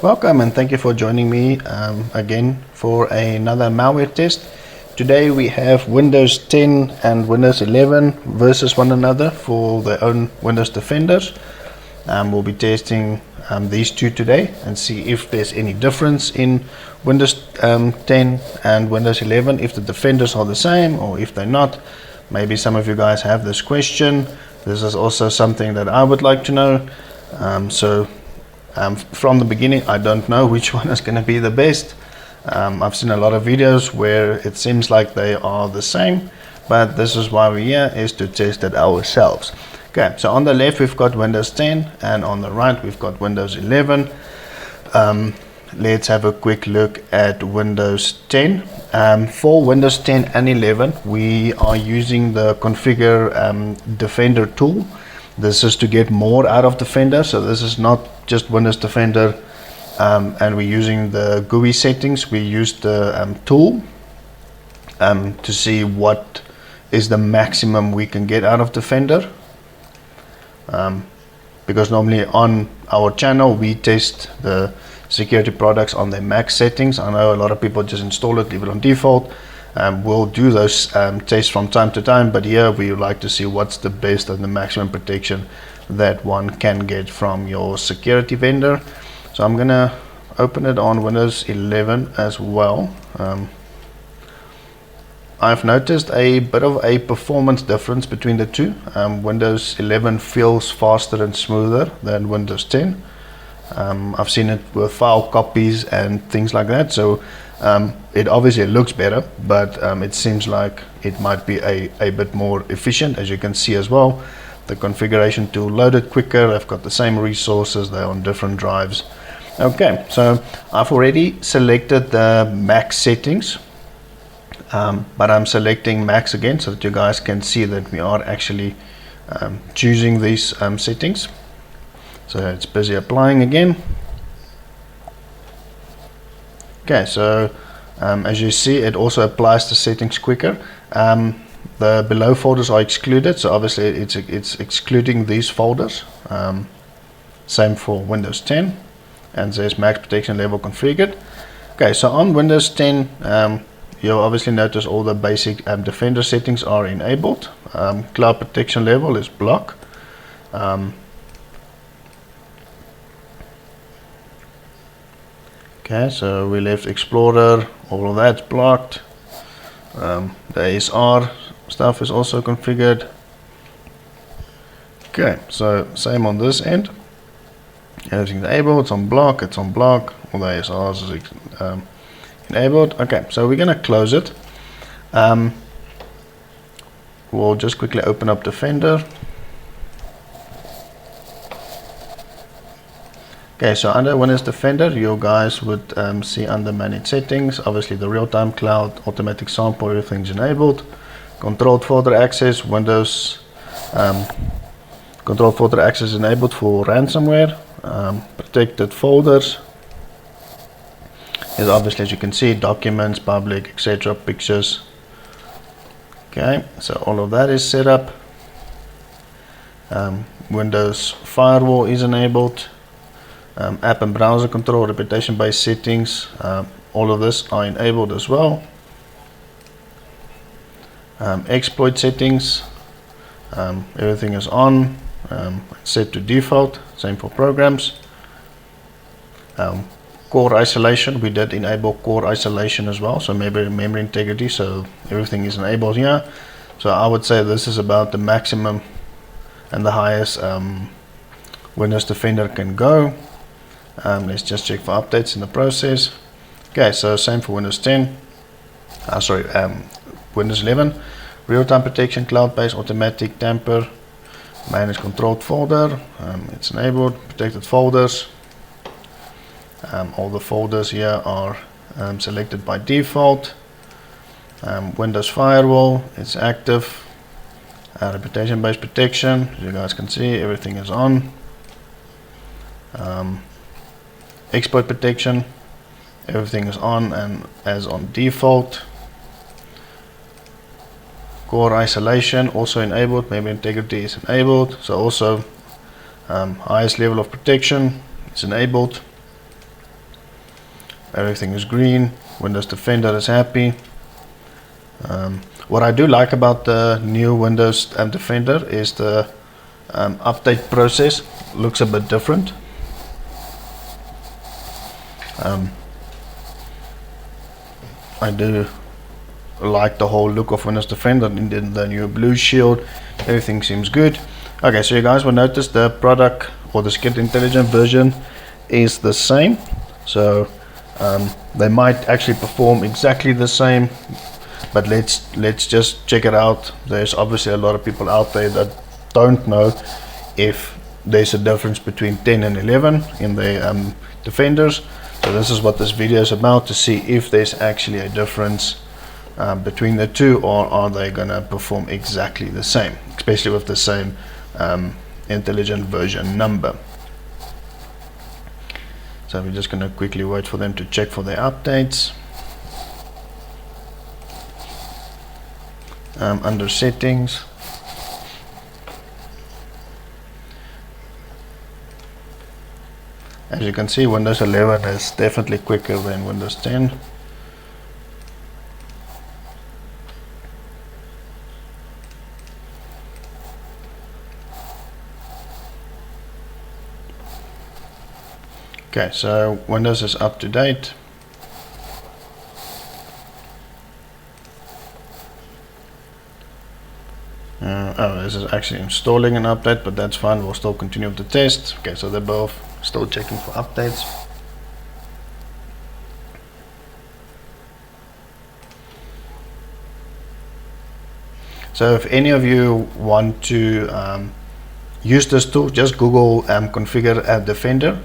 Welcome and thank you for joining me again for another malware test. Today we have Windows 10 and Windows 11 versus one another for their own Windows Defenders. We'll be testing these two today and see if there's any difference in Windows 10 and Windows 11, if the Defenders are the same or if they're not. Maybe some of you guys have this question. This is also something that I would like to know. From the beginning, I don't know which one is going to be the best. I've seen a lot of videos where it seems like they are the same, but this is why we're here, is to test it ourselves. Okay, so on the left we've got Windows 10 and on the right we've got Windows 11. Let's have a quick look at Windows 10. For Windows 10 and 11 we are using the configure Defender tool. This is to get more out of Defender, so this is not just Windows Defender and we're using the GUI settings. We use the tool to see what is the maximum we can get out of Defender, because normally on our channel we test the security products on their max settings. I know a lot of people just install it, leave it on default. We'll do those tests from time to time, but here we would like to see what's the best and the maximum protection that one can get from your security vendor. So I'm gonna open it on Windows 11 as well. I've noticed a bit of a performance difference between the two. Windows 11 feels faster and smoother than Windows 10. I've seen it with file copies and things like that, so it obviously looks better, but it seems like it might be a bit more efficient. As you can see as well, the configuration tool loaded quicker. They've got the same resources, they're on different drives. Okay, so I've already selected the max settings, but I'm selecting max again so that you guys can see that we are actually choosing these settings. So it's busy applying again. Okay, so as you see, it also applies the settings quicker. The below folders are excluded, so obviously it's excluding these folders. Same for Windows 10, and says max protection level configured. Okay, so on Windows 10, you'll obviously notice all the basic Defender settings are enabled. Cloud protection level is block. Okay, so we left Explorer, all of that's blocked. The ASR stuff is also configured. Okay, so same on this end. Everything's enabled, it's on block, all the ASRs is enabled. Okay, so we're gonna close it. We'll just quickly open up Defender. Okay, so under Windows Defender, you guys would see under Manage Settings, obviously the real-time cloud, automatic sample, everything's enabled. Controlled folder access, Windows controlled folder access is enabled for ransomware. Protected folders is obviously, as you can see, documents, public, etc., pictures. Okay, so all of that is set up. Windows Firewall is enabled. App and browser control, reputation based settings, all of this are enabled as well. Exploit settings, everything is on, set to default, same for programs. Core isolation, we did enable core isolation as well, so maybe memory integrity, so everything is enabled here. So I would say this is about the maximum and the highest Windows Defender can go. Let's just check for updates in the process. Okay, so same for Windows 10. Windows 11. Real-time protection, cloud-based, automatic tamper, manage controlled folder. It's enabled. Protected folders. All the folders here are selected by default. Windows Firewall, it's active. Reputation-based protection, as you guys can see, everything is on. Exploit protection, everything is on and as on default. Core isolation also enabled, memory integrity is enabled, so also highest level of protection is enabled. everything is green. Windows Defender is happy. What I do like about the new Windows Defender is the update process looks a bit different. I do like the whole look of Windows Defender and the new blue shield. Everything seems good. Okay, so you guys will notice the product or the Skit Intelligent version is the same. So they might actually perform exactly the same, but let's just check it out. There's obviously a lot of people out there that don't know if there's a difference between 10 and 11 in the Defenders. So this is what this video is about, to see if there's actually a difference between the two, or are they gonna perform exactly the same, especially with the same intelligent version number. So we're just gonna quickly wait for them to check for their updates. Under settings, as you can see, Windows 11 is definitely quicker than Windows 10. Okay, so Windows is up to date. Oh, this is actually installing an update, but that's fine. We'll still continue with the test. Okay, so they're both still checking for updates. So if any of you want to use this tool, just Google configure a Defender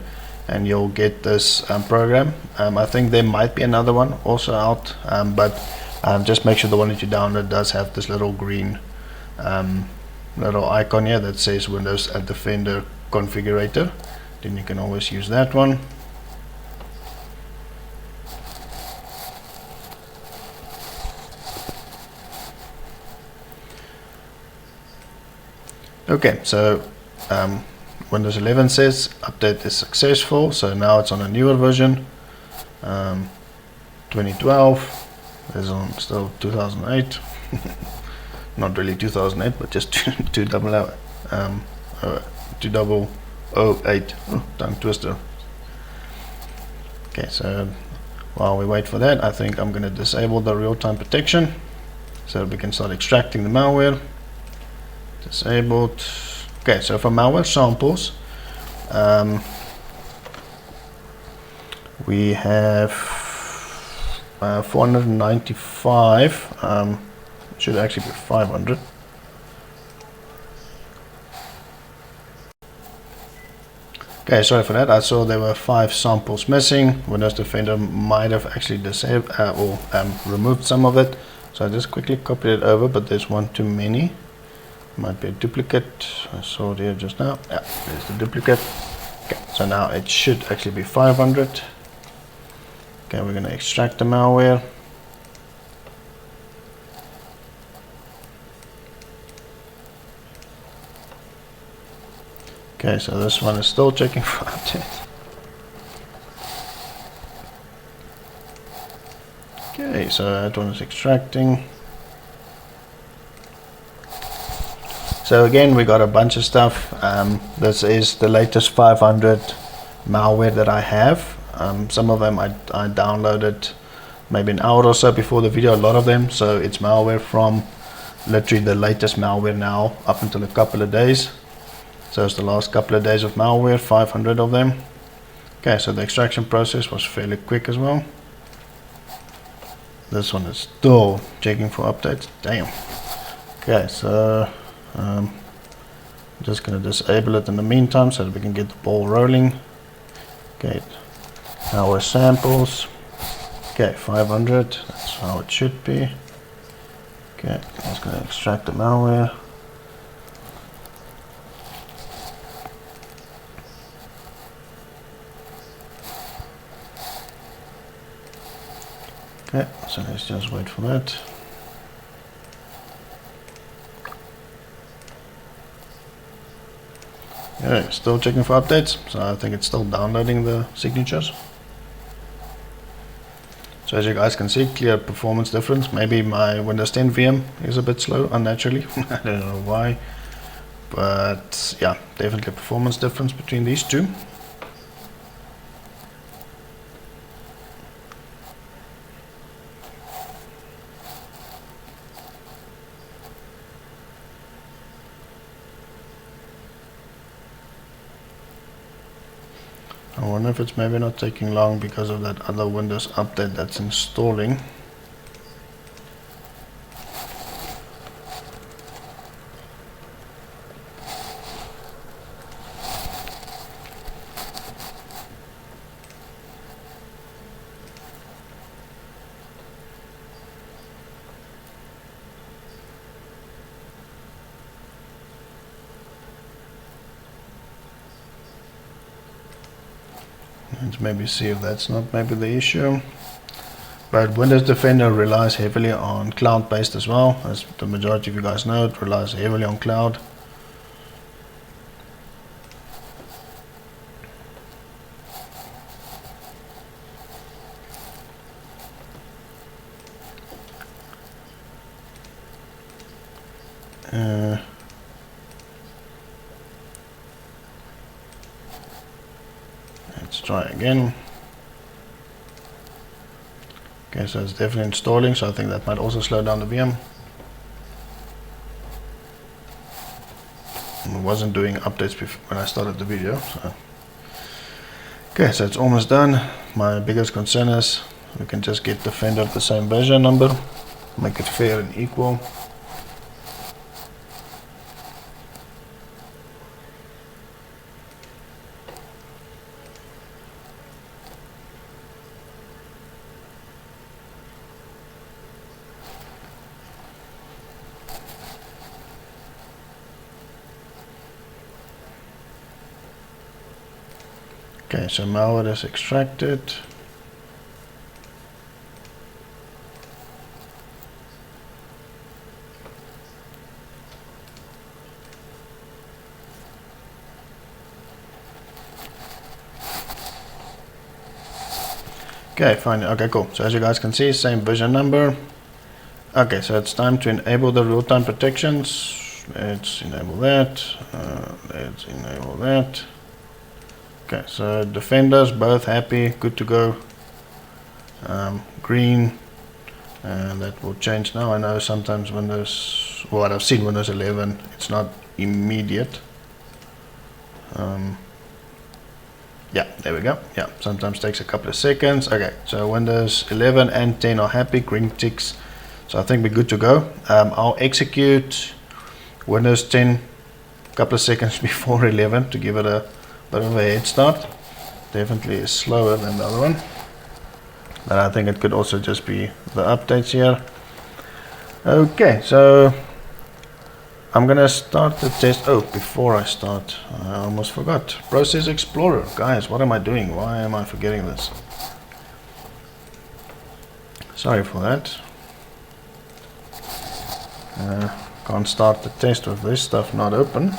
and you'll get this program. I think there might be another one also out, but just make sure the one that you download does have this little green little icon here that says Windows Defender Configurator. Then you can always use that one. Okay, so Windows 11 says update is successful, so now it's on a newer version, 2012. There's on still 2008. Not really 2008, but just 2008. Oh, tongue twister. Okay, so while we wait for that, I think I'm going to disable the real-time protection so that we can start extracting the malware. Disabled. Okay, so for malware samples, we have 495. Should actually be 500. Okay, sorry for that. I saw there were 5 samples missing. Windows Defender might have actually disabled or removed some of it. So I just quickly copied it over, but there's one too many. Might be a duplicate. I saw it here just now. Yeah, there's the duplicate. Okay, so now it should actually be 500. Okay, we're going to extract the malware. Okay, so this one is still checking for update. Okay, so that one is extracting. So again, we got a bunch of stuff. This is the latest 500 malware that I have. Some of them I downloaded maybe an hour or so before the video, a lot of them. So it's malware from literally the latest malware now up until a couple of days. So it's the last couple of days of malware, 500 of them. Okay, so the extraction process was fairly quick as well. This one is still checking for updates. Damn. Okay, so I'm just going to disable it in the meantime so that we can get the ball rolling. Okay, our samples. Okay, 500. That's how it should be. Okay, I'm just going to extract the malware. Okay, so let's just wait for that. Yeah, still checking for updates, so I think it's still downloading the signatures. So as you guys can see, clear performance difference. Maybe my Windows 10 VM is a bit slow unnaturally. I don't know why, but yeah, definitely a performance difference between these two. I wonder if it's maybe not taking long because of that other Windows update that's installing. Let's maybe see if that's not maybe the issue. But Windows Defender relies heavily on cloud-based as well, as the majority of you guys know. It relies heavily on cloud. Let's try again. Okay, so it's definitely installing, so I think that might also slow down the VM. It wasn't doing updates before when I started the video. So. Okay, so it's almost done. My biggest concern is we can just get Defender at the same version number, make it fair and equal. Okay, so malware is extracted. Okay, fine. Okay, cool. So as you guys can see, same version number. Okay, so it's time to enable the real-time protections. Let's enable that. Let's enable that. Okay, so Defenders both happy, good to go. Green, and that will change now. I know sometimes Windows, well, I've seen Windows 11, it's not immediate. Yeah, there we go. Yeah, sometimes takes a couple of seconds. Okay, so Windows 11 and 10 are happy, green ticks. So I think we're good to go. I'll execute Windows 10 a couple of seconds before 11 to give it a bit of a head start. Definitely is slower than the other one, but I think it could also just be the updates here. Okay, so I'm gonna start the test. Oh, before I start, I almost forgot. Process Explorer. Guys, what am I doing? Why am I forgetting this? Sorry for that. Can't start the test with this stuff not open.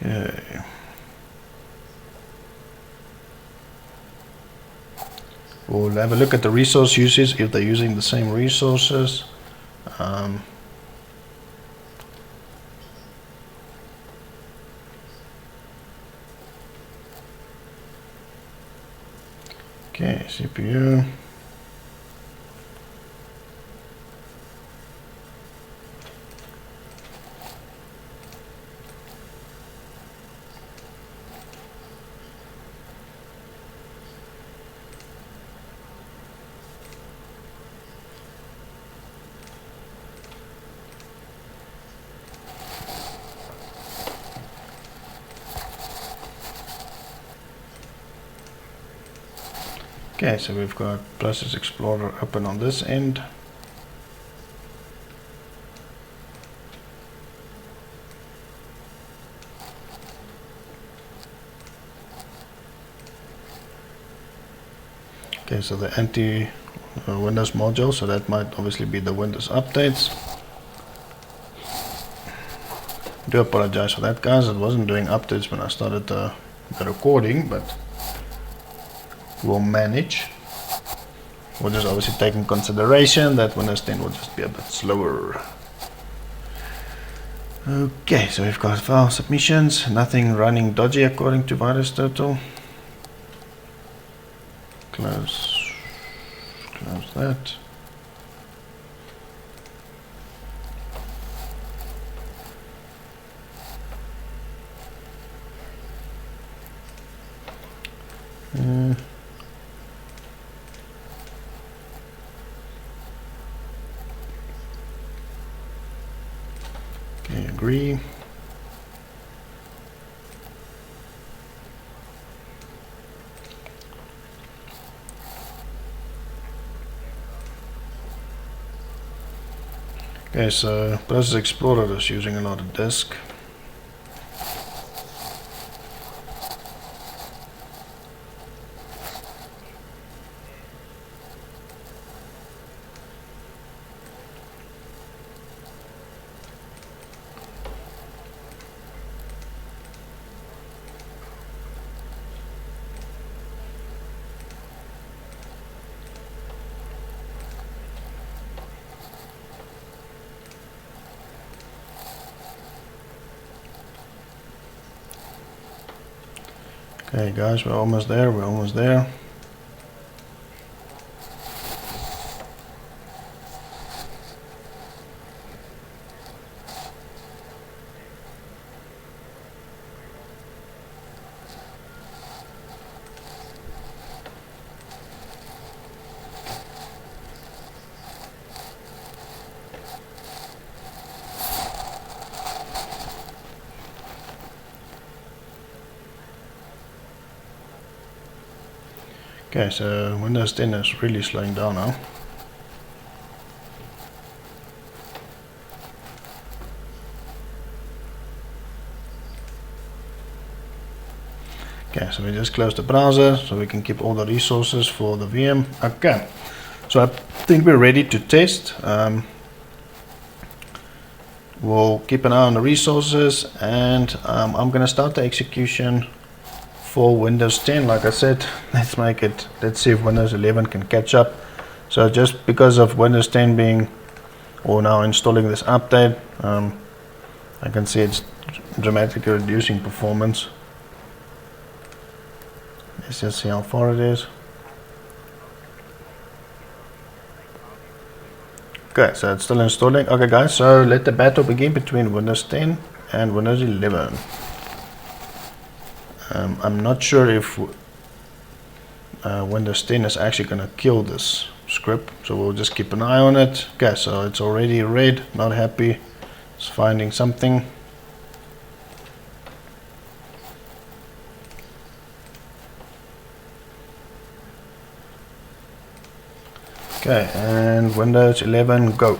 Okay. We'll have a look at the resource usage, if they're using the same resources. Okay, CPU. Okay, so we've got Process Explorer open on this end. Okay, so the anti-Windows module, so that might obviously be the Windows updates. do apologize for that, guys. It wasn't doing updates when I started the recording, but we'll manage. We'll just obviously take in consideration that Windows 10 will just be a bit slower. Okay, so we've got file submissions, nothing running dodgy according to VirusTotal. Close that. Okay, agree. Okay, so Process Explorer is using a lot of disk. Okay guys, we're almost there, Okay, so Windows 10 is really slowing down now. Okay, so we just close the browser so we can keep all the resources for the VM. Okay, so I think we're ready to test. We'll keep an eye on the resources, and I'm going to start the execution for Windows 10. Like I said, let's see if Windows 11 can catch up. So just because of Windows 10 being, or now installing this update, I can see it's dramatically reducing performance. Let's just see how far it is. Okay, so it's still installing. Okay guys, so let the battle begin between Windows 10 and Windows 11. I'm not sure if Windows 10 is actually going to kill this script, so we'll just keep an eye on it. Okay, so it's already red, not happy, it's finding something. Okay, and Windows 11, go.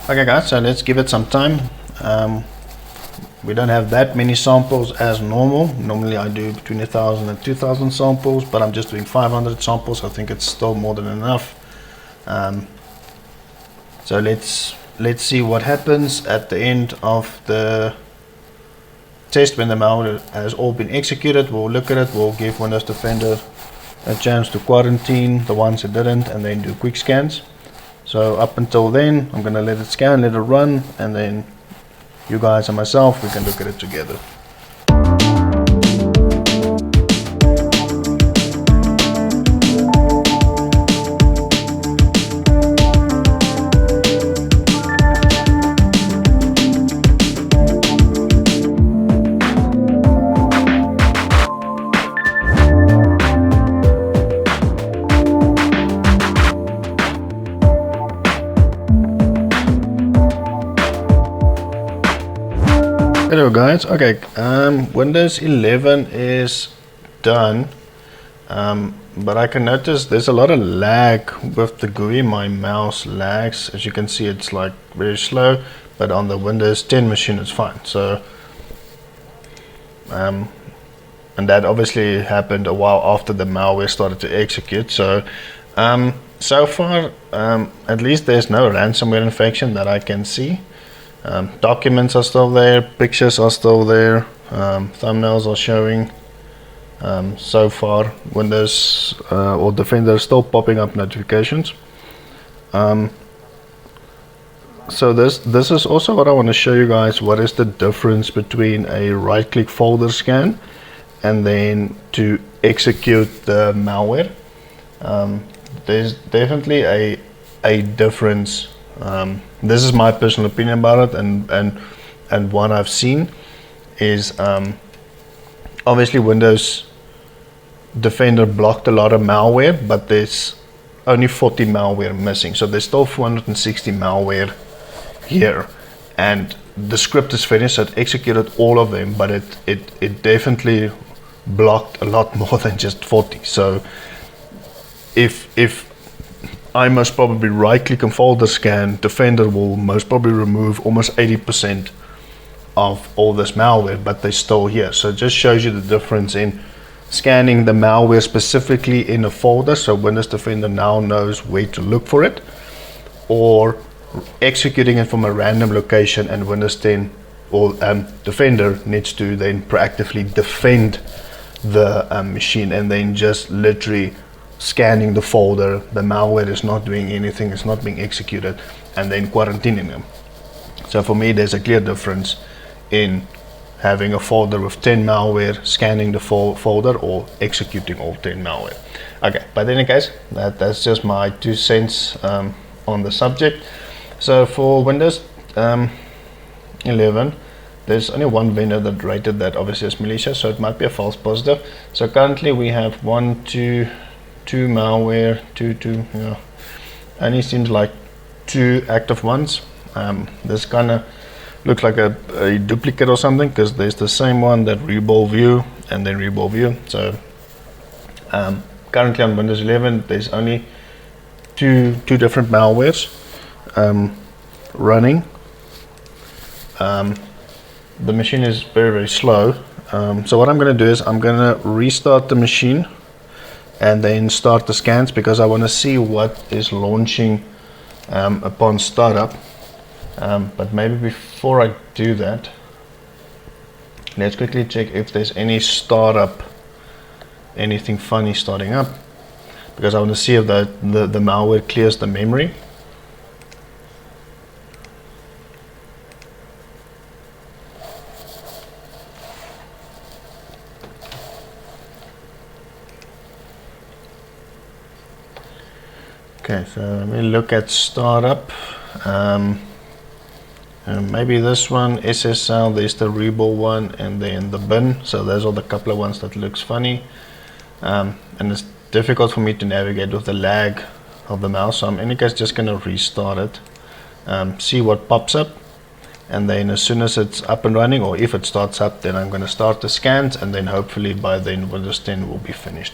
Okay guys, so let's give it some time. We don't have that many samples as normal. Normally I do between 1,000 and 2,000 samples, but I'm just doing 500 samples. I think it's still more than enough. So let's see what happens at the end of the test when the malware has all been executed. We'll look at it, we'll give Windows Defender a chance to quarantine the ones that didn't, and then do quick scans. So up until then, I'm going to let it scan, let it run, and then you guys and myself, we can look at it together. Hello guys, okay, Windows 11 is done, but I can notice there's a lot of lag with the GUI. My mouse lags, as you can see, it's like very slow, but on the Windows 10 machine it's fine. So and that obviously happened a while after the malware started to execute. So so far at least there's no ransomware infection that I can see. Documents are still there, pictures are still there, thumbnails are showing. So far Windows or Defender is still popping up notifications. So this is also what I want to show you guys. What is the difference between a right click folder scan and then to execute the malware? There's definitely a difference. This is my personal opinion about it, and what I've seen is obviously Windows Defender blocked a lot of malware, but there's only 40 malware missing, so there's still 460 malware here, and the script is finished, so it executed all of them, but it definitely blocked a lot more than just 40. So if I most probably right click and folder scan, Defender will most probably remove almost 80% of all this malware, but they're still here. So it just shows you the difference in scanning the malware specifically in a folder, so Windows Defender now knows where to look for it, or executing it from a random location, and Windows 10 or Defender needs to then proactively defend the machine, and then just literally scanning the folder. The malware is not doing anything, it's not being executed, and then quarantining them. So for me there's a clear difference in having a folder with 10 malware, scanning the folder, or executing all 10 malware. Okay, but in any case, that's just my 2 cents on the subject. So for Windows 11, there's only one vendor that rated that obviously as malicious, so it might be a false positive. So currently we have 1, 2 malware, 2, yeah, only seems like 2 active ones. This kind of looks like a duplicate or something, because there's the same one that reball view and then reball view. So currently on Windows 11 there's only two different malwares running. The machine is very slow, so what I'm going to do is I'm going to restart the machine and then start the scans, because I want to see what is launching upon startup. But maybe before I do that, let's quickly check if there's any startup, anything funny starting up, because I want to see if the malware clears the memory. Okay, so let me look at startup. Maybe this one, SSL, there's the reball one, and then the bin. So those are the couple of ones that looks funny. And it's difficult for me to navigate with the lag of the mouse. So I'm in any case just going to restart it, see what pops up. And then as soon as it's up and running, or if it starts up, then I'm going to start the scans, and then hopefully by then Windows 10 will be finished.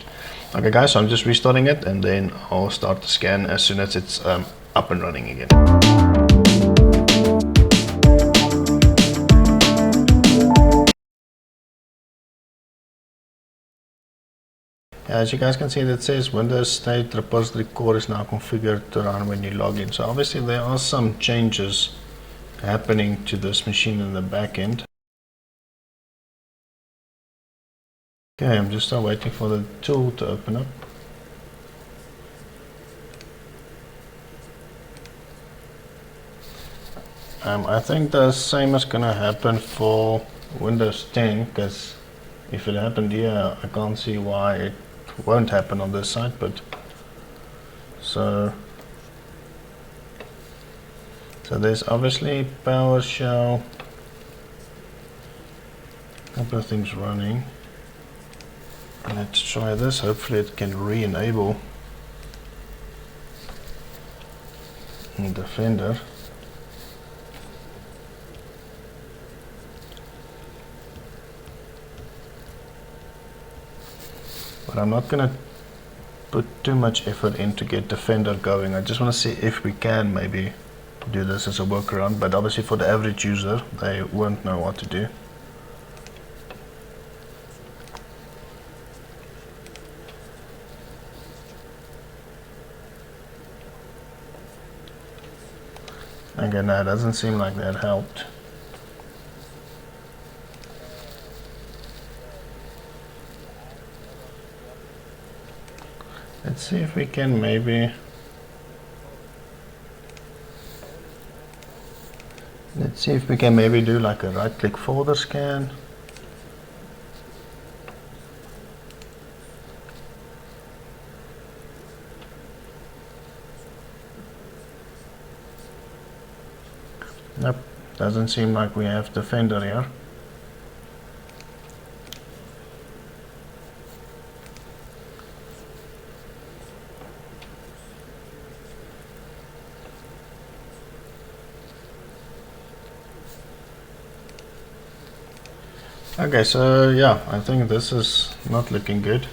Okay guys, so I'm just restarting it, and then I'll start the scan as soon as it's up and running again. As you guys can see, it says Windows State Repository Core is now configured to run when you log in. So obviously there are some changes happening to this machine in the back end. Okay, I'm just still waiting for the tool to open up. I think the same is gonna happen for Windows 10, because if it happened here, I can't see why it won't happen on this side. But so there's obviously PowerShell, a couple of things running. Let's try this, hopefully it can re-enable Defender. But I'm not going to put too much effort in to get Defender going. I just want to see if we can maybe do this as a workaround, but obviously for the average user, they won't know what to do. Okay, no, it doesn't seem like that helped. Let's see if we can maybe... Let's see if we can maybe do like a right-click folder scan. Nope, doesn't seem like we have Defender here. Okay, so yeah, I think this is not looking good.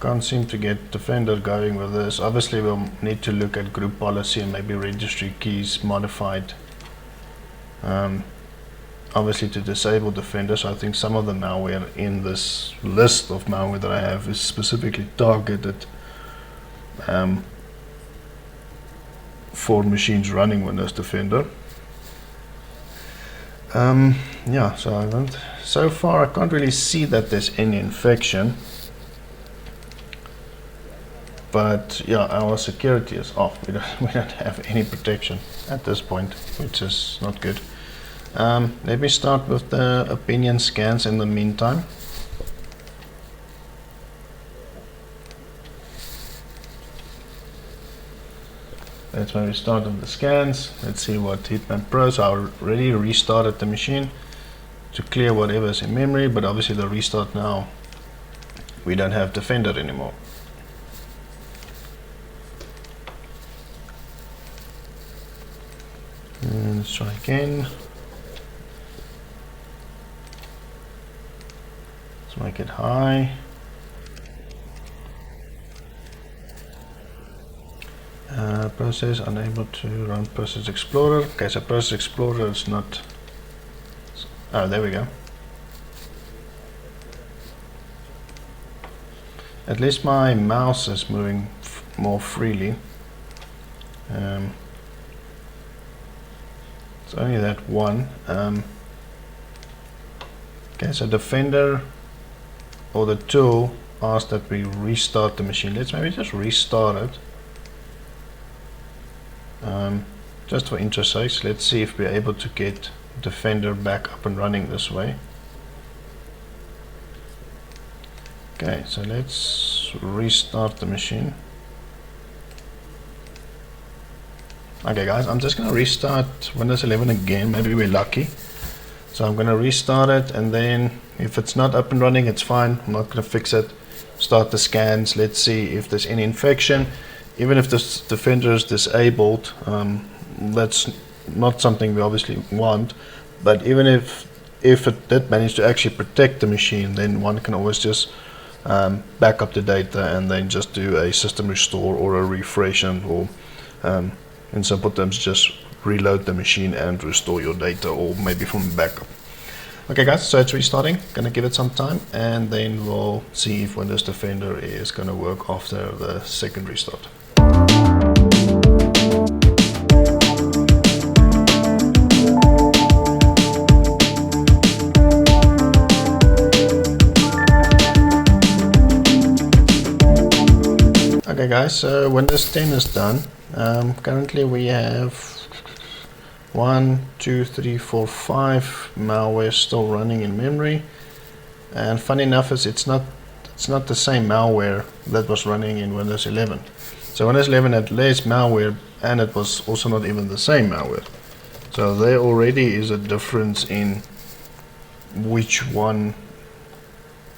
Can't seem to get Defender going with this. Obviously we'll need to look at group policy and maybe registry keys modified, obviously to disable Defender. So I think some of the malware in this list of malware that I have is specifically targeted for machines running Windows Defender. Yeah, so far I can't really see that there's any infection, but yeah, our security is off. We don't have any protection at this point, which is not good. Let me start with the opinion scans in the meantime. That's when we started the scans. Let's see what Hitman Pro. So I already restarted the machine to clear whatever is in memory, but obviously the restart now, we don't have Defender anymore. And let's try again. Let's make it high. Process unable to run Process Explorer. Okay, so Process Explorer is not... Oh, there we go. At least my mouse is moving more freely. It's only that one. Okay, so Defender or the tool asked that we restart the machine. Let's maybe just restart it. Just for interest's sake, let's see if we're able to get Defender back up and running this way. Okay, so let's restart the machine. Okay guys, I'm just going to restart Windows 11 again, maybe we're lucky. So I'm going to restart it, and then if it's not up and running, it's fine. I'm not going to fix it. Start the scans, let's see if there's any infection. Even if this Defender is disabled, that's not something we obviously want, but even if it did manage to actually protect the machine, then one can always just back up the data and then just do a system restore or a refresh, or in simple terms just reload the machine and restore your data, or maybe from backup. Okay guys, so it's restarting. Gonna give it some time and then we'll see if Windows Defender is gonna work after the second restart. Okay guys, so Windows 10 is done. Currently we have 1, 2, 3, 4, 5 malware still running in memory, and funny enough is it's not the same malware that was running in Windows 11. So Windows 11 had less malware, and it was also not even the same malware. So there already is a difference in which one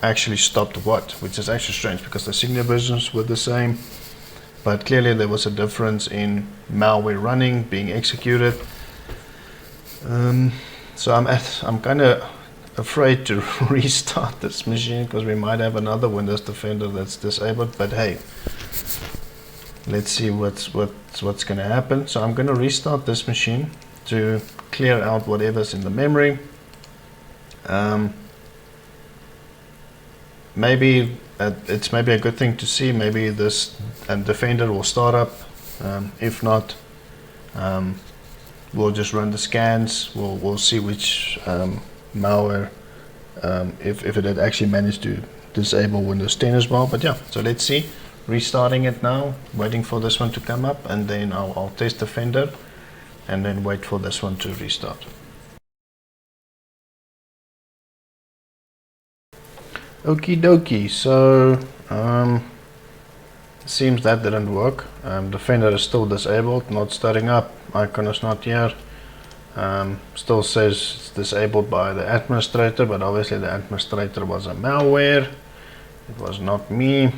actually stopped what, which is actually strange because the signal versions were the same, but clearly there was a difference in malware running, being executed. So I'm kind of afraid to restart this machine because we might have another Windows Defender that's disabled, but hey, let's see what's going to happen. So I'm going to restart this machine to clear out whatever's in the memory. Maybe it's maybe a good thing to see, maybe this Defender will start up If not, we'll just run the scans. We'll see which malware, if it had actually managed to disable Windows 10 as well. But yeah, so let's see. Restarting it now, waiting for this one to come up, and then I'll test Defender and then wait for this one to restart. Okie dokie, so seems that didn't work. Defender is still disabled, not starting up, icon is not here. Still says it's disabled by the administrator, but obviously the administrator was a malware. It was not me.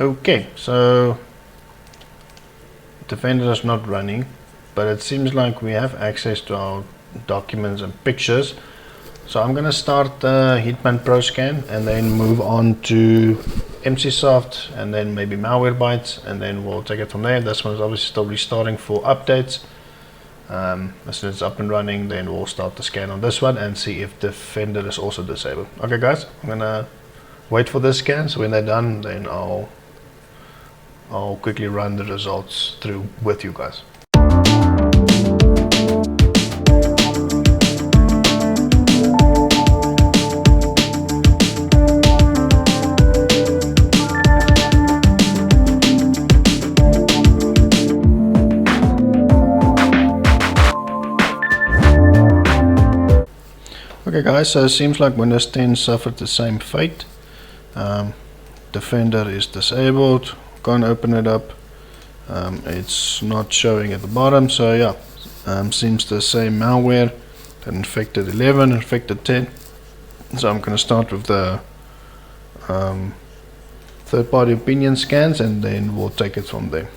Okay, so Defender is not running, but it seems like we have access to our documents and pictures. So I'm going to start the Hetman Pro scan and then move on to MCSoft and then maybe Malwarebytes, and then we'll take it from there. This one is obviously still restarting for updates. As soon as it's up and running, then we'll start the scan on this one and see if Defender is also disabled. Okay guys, I'm going to wait for this scan, so when they're done, then I'll quickly run the results through with you guys. Okay guys, so it seems like Windows 10 suffered the same fate. Defender is disabled, can't open it up, it's not showing at the bottom, so yeah, seems the same malware that infected 11, infected 10. So I'm going to start with the third-party opinion scans and then we'll take it from there.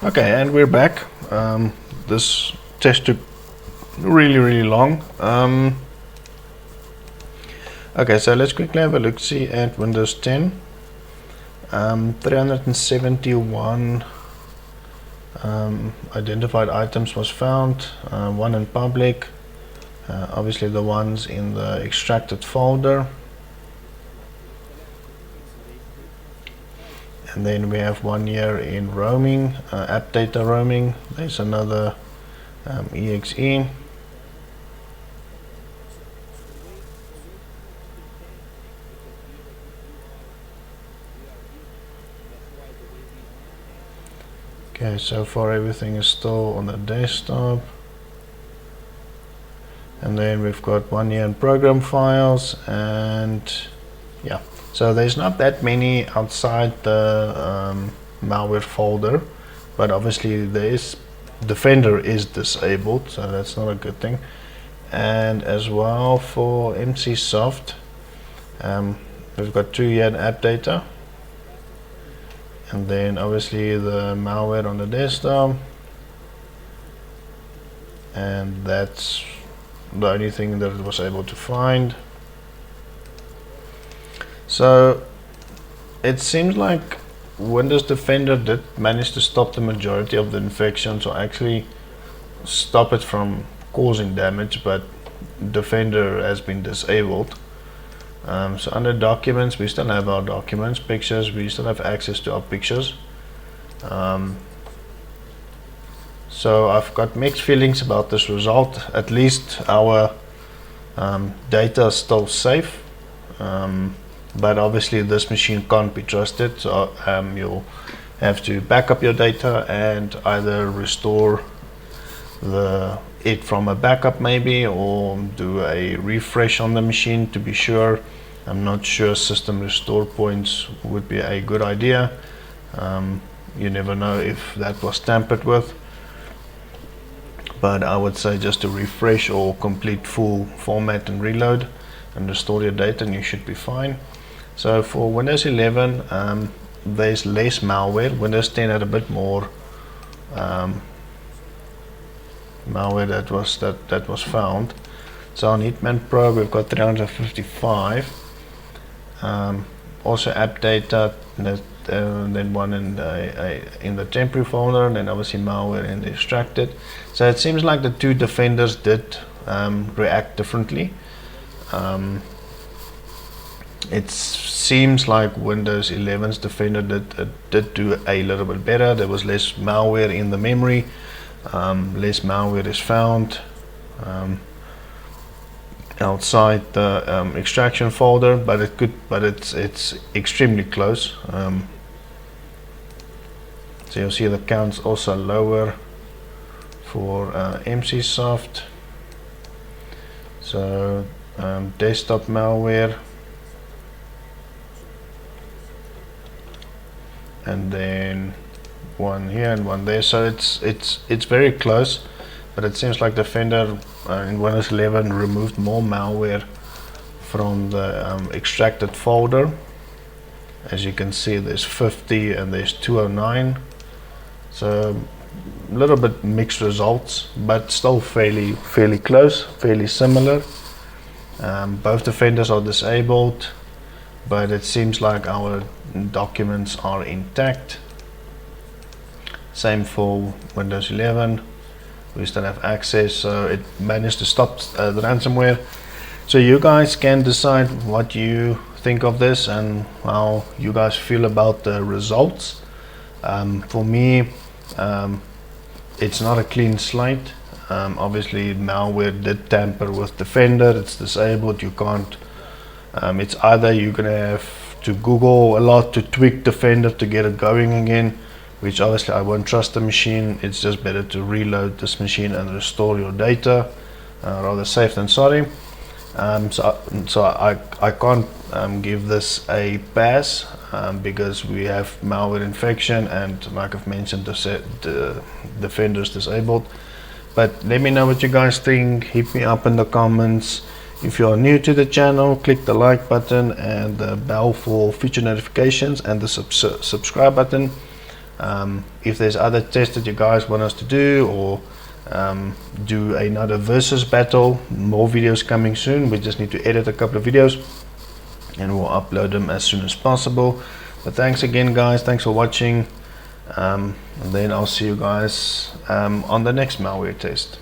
Okay, and we're back. This test took really long. Okay, so let's quickly have a look see at Windows 10. 371 identified items was found, one in public, obviously the ones in the extracted folder. And then we have 1 year in roaming, app data roaming. There's another exe. Okay, so far everything is still on the desktop. And then we've got 1 year in program files, and yeah. So there's not that many outside the malware folder, but obviously there is Defender is disabled, so that's not a good thing. And as well for MCSoft, we've got 2 year app data, and then obviously the malware on the desktop, and that's the only thing that it was able to find. So it seems like Windows Defender did manage to stop the majority of the infections, or actually stop it from causing damage, but Defender has been disabled. So under documents, we still have our documents. Pictures, we still have access to our pictures. So I've got mixed feelings about this result. At least our data is still safe. But obviously this machine can't be trusted, so you'll have to back up your data and either restore it from a backup maybe, or do a refresh on the machine to be sure. I'm not sure system restore points would be a good idea. You never know if that was tampered with, but I would say just to refresh or complete full format and reload and restore your data, and you should be fine. So for Windows 11, there's less malware. Windows 10 had a bit more malware that was found. So on Hetman Pro, we've got 355. Also app data, then one in the temporary folder, and then obviously malware in the extracted. So it seems like the two defenders did react differently. It seems like Windows 11's defender did do a little bit better. There was less malware in the memory, less malware is found outside the extraction folder, but it's extremely close. So you'll see the counts also lower for MCsoft. So desktop malware, and then one here and one there. So it's very close, but it seems like Defender in Windows 11 removed more malware from the extracted folder. As you can see, there's 50 and there's 209. So a little bit mixed results, but still fairly close, fairly similar. Both defenders are disabled, but it seems like our documents are intact. Same for Windows 11. We still have access, so it managed to stop the ransomware. So you guys can decide what you think of this and how you guys feel about the results. For me, it's not a clean slate. Obviously malware did tamper with Defender. It's disabled. You can't, it's either you're gonna have to Google a lot to tweak Defender to get it going again, which obviously I won't trust the machine. It's just better to reload this machine and restore your data. Rather safe than sorry. So I can't give this a pass because we have malware infection, and like I've mentioned, the Defender is disabled. But let me know what you guys think. Hit me up in the comments. If you are new to the channel, click the like button and the bell for future notifications, and the subscribe button. If there's other tests that you guys want us to do, or do another versus battle, more videos coming soon. We just need to edit a couple of videos and we'll upload them as soon as possible. But thanks again guys, thanks for watching, and then I'll see you guys on the next malware test.